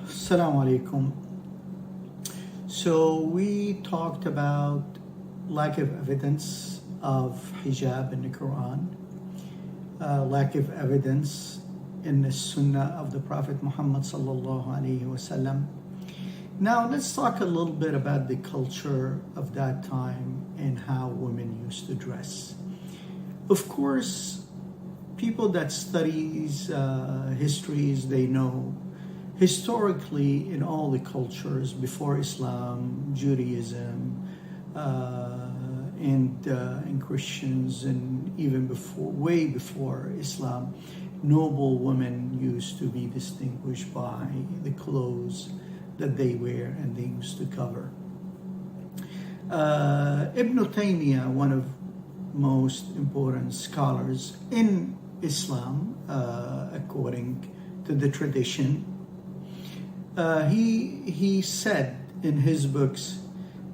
Assalamu alaikum. So we talked about lack of evidence of hijab in the Quran, lack of evidence in the Sunnah of the Prophet Muhammad sallallahu alaihi wasallam. Now let's talk a little bit about the culture of that time and how women used to dress. Of course, people that studies histories, they know historically in all the cultures before Islam, Judaism, and Christians, and even before, way before Islam, noble women used to be distinguished by the clothes that they wear and they used to cover. Ibn Taymiyyah, one of most important scholars in Islam, according to the tradition, he said in his books,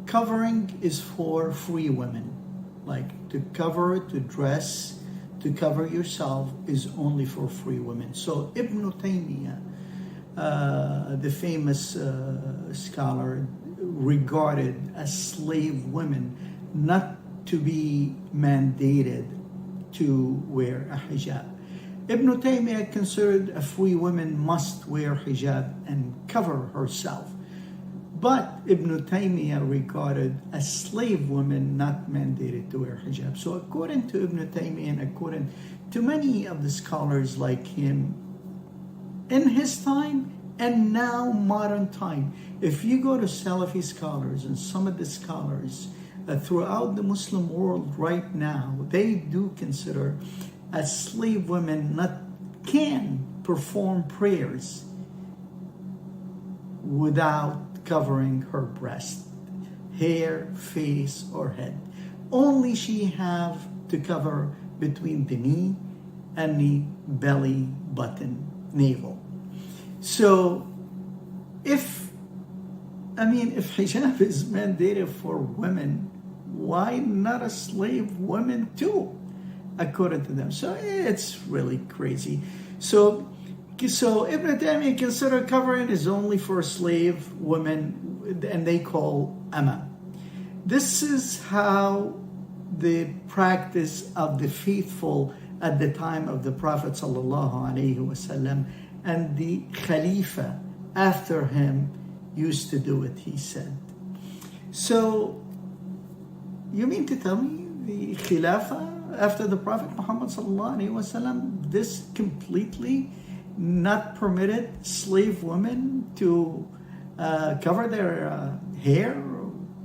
covering is for free women. Like to cover, to dress, to cover yourself is only for free women. So Ibn Taymiyyah, the famous scholar, regarded as slave women not to be mandated to wear a hijab. Ibn Taymiyyah considered a free woman must wear hijab and cover herself. But Ibn Taymiyyah regarded a slave woman not mandated to wear hijab. So according to Ibn Taymiyyah and according to many of the scholars like him, in his time and now modern time, if you go to Salafi scholars and some of the scholars throughout the Muslim world right now, they do consider a slave woman can perform prayers without covering her breast, hair, face, or head. Only she have to cover between the knee and the belly button, navel. So if hijab is mandated for women, why not a slave woman too, according to them? So it's really crazy. So Ibn Taymiyyah considered covering is only for slave women, and they call Amma. This is how the practice of the faithful at the time of the Prophet sallallahu alaihi wasallam and the Khalifa after him used to do it, he said. So you mean to tell me the Khilafah after the Prophet Muhammad sallallahu alaihi wasallam, this completely not permitted slave women to cover their hair,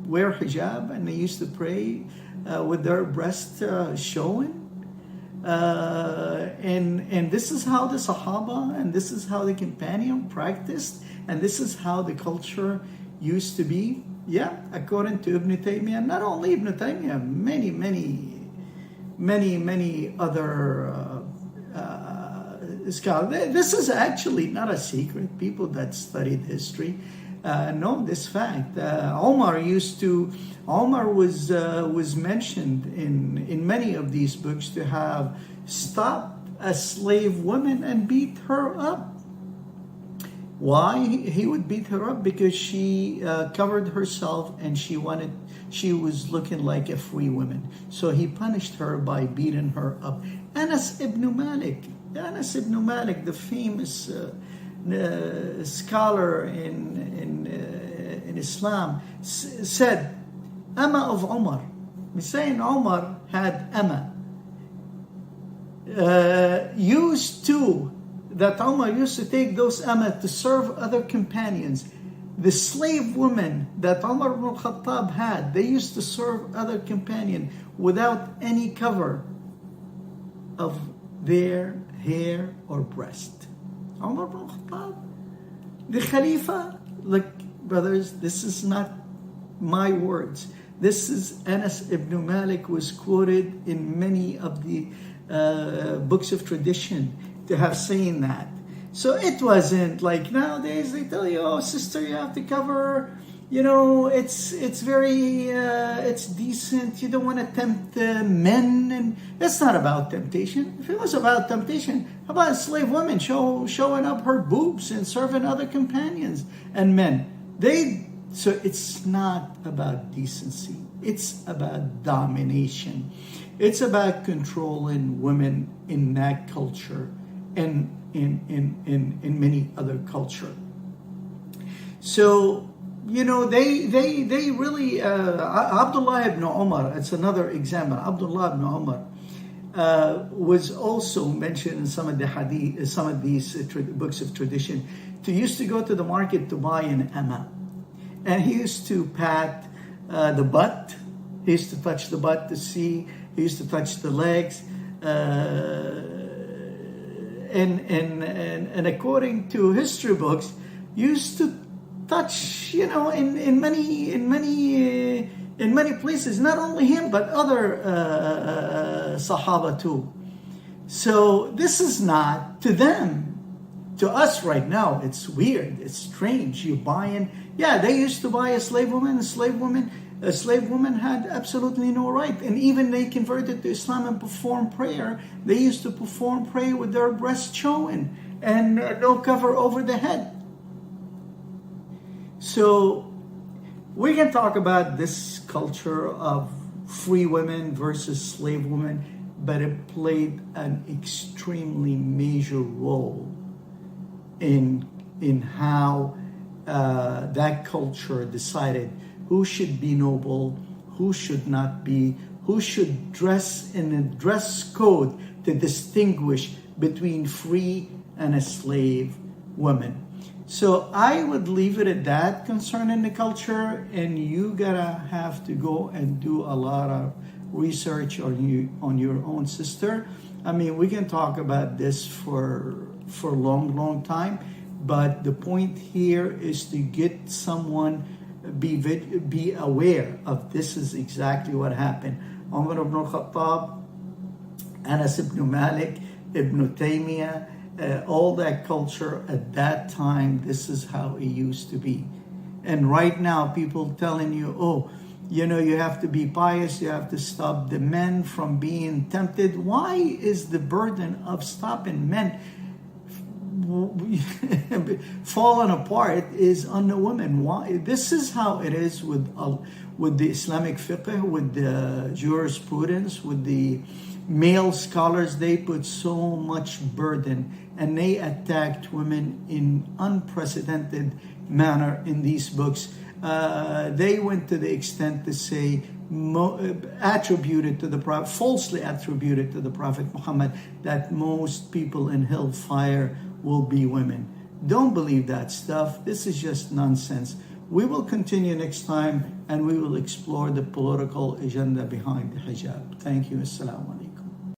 wear hijab, and they used to pray with their breast showing? And this is how the Sahaba and this is how the companion practiced, and this is how the culture used to be. Yeah, according to Ibn Taymiyyah, not only Ibn Taymiyyah, many other scholars. This is actually not a secret. People that studied history know this fact. Omar was mentioned in many of these books to have stopped a slave woman and beat her up. Why he would beat her up? Because she covered herself and she was looking like a free woman. So he punished her by beating her up. Anas ibn Malik, the famous scholar in Islam, said, Amma of Umar. He's saying Umar had Amma. Umar used to take those Amma to serve other companions. The slave women that Umar ibn Khattab had, they used to serve other companions without any cover of their hair or breast. Umar ibn Khattab, the Khalifa, look, brothers, this is not my words. This is Anas ibn Malik was quoted in many of the books of tradition to have seen that. So it wasn't like nowadays they tell you, oh sister, you have to cover it's very it's decent. You don't want to tempt men, and it's not about temptation. If it was about temptation, how about a slave woman showing up her boobs and serving other companions and men? So it's not about decency. It's about domination. It's about controlling women in that culture and in many other culture. So, they really, Abdullah ibn Umar, it's another example. Abdullah ibn Umar was also mentioned in some of the hadith, some of these books of tradition. He used to go to the market to buy an amma. And he used to pat the butt. He used to touch the butt to see. He used to touch the legs. And according to history books, used to touch, in many places. Not only him, but other Sahaba too. So this is not to them. To us right now, it's weird. It's strange. You buying. Yeah, they used to buy a slave woman. A slave woman had absolutely no right. And even they converted to Islam and perform prayer. They used to perform prayer with their breasts showing and no cover over the head. So we can talk about this culture of free women versus slave women, but it played an extremely major role in how that culture decided who should be noble, who should not be, who should dress in a dress code to distinguish between free and a slave woman. So I would leave it at that concerning the culture, and you have to go and do a lot of research on your own, sister. I mean, we can talk about this for a long time, but the point here is to get someone be aware of this is exactly what happened. Umar ibn al-Khattab, Anas ibn Malik, Ibn Taymiyyah, all that culture at that time, this is how it used to be. And right now, people telling you, you have to be pious, you have to stop the men from being tempted. Why is the burden of stopping men falling apart is on the women? Why? This is how it is with the Islamic fiqh, with the jurisprudence, with the male scholars. They put so much burden and they attacked women in unprecedented manner in these books. They went to the extent to say, falsely attributed to the Prophet Muhammad, that most people in hellfire will be women. Don't believe that stuff. This is just nonsense. We will continue next time and we will explore the political agenda behind the hijab. Thank you. Assalamu alaikum.